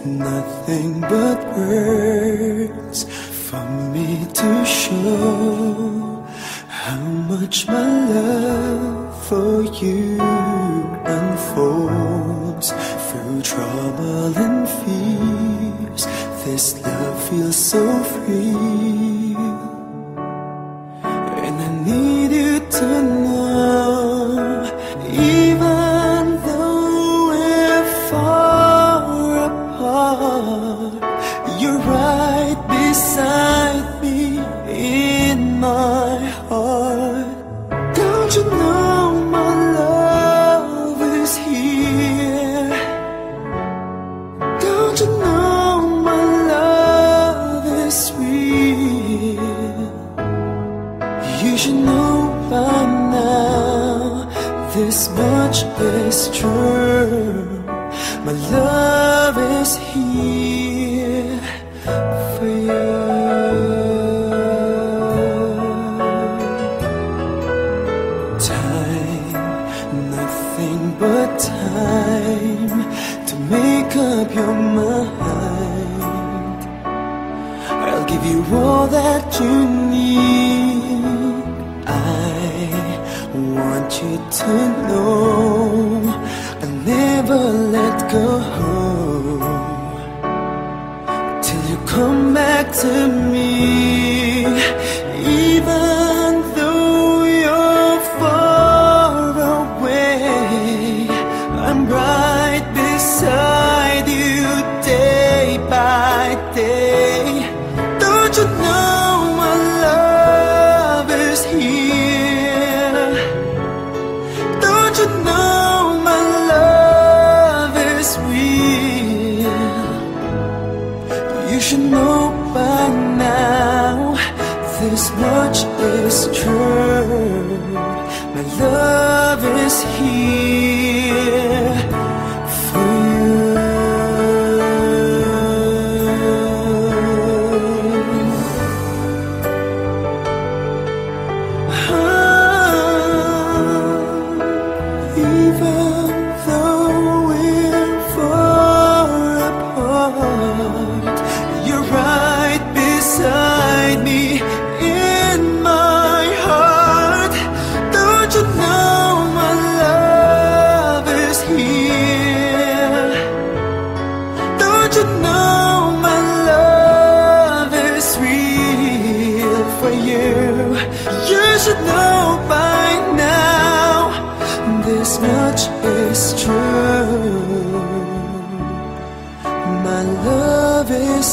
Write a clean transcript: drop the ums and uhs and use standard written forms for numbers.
nothing but words for me to show how much my love for you unfolds through trouble and fears. This love feels so free, and I need you to know, even though we're far apart, you're right beside me in my heart. Don't you know my love is here? Don't you know my love is real? You should know by now, this much is true. My love is here for you. Time, nothing but time to make up your mind. I'll give you all that you need. I want you to know I'll never let go till you come back to me. Even though you're far away, I'm right beside you day by day. Don't you know my love is here? Don't you know my love is real? You should know by now, this much is true. My love is here for you. Even though we're far apart, you're right beside me in my heart. Don't you know my love is here? Don't you know my love is real for you? You should know by now, this much is true. My love is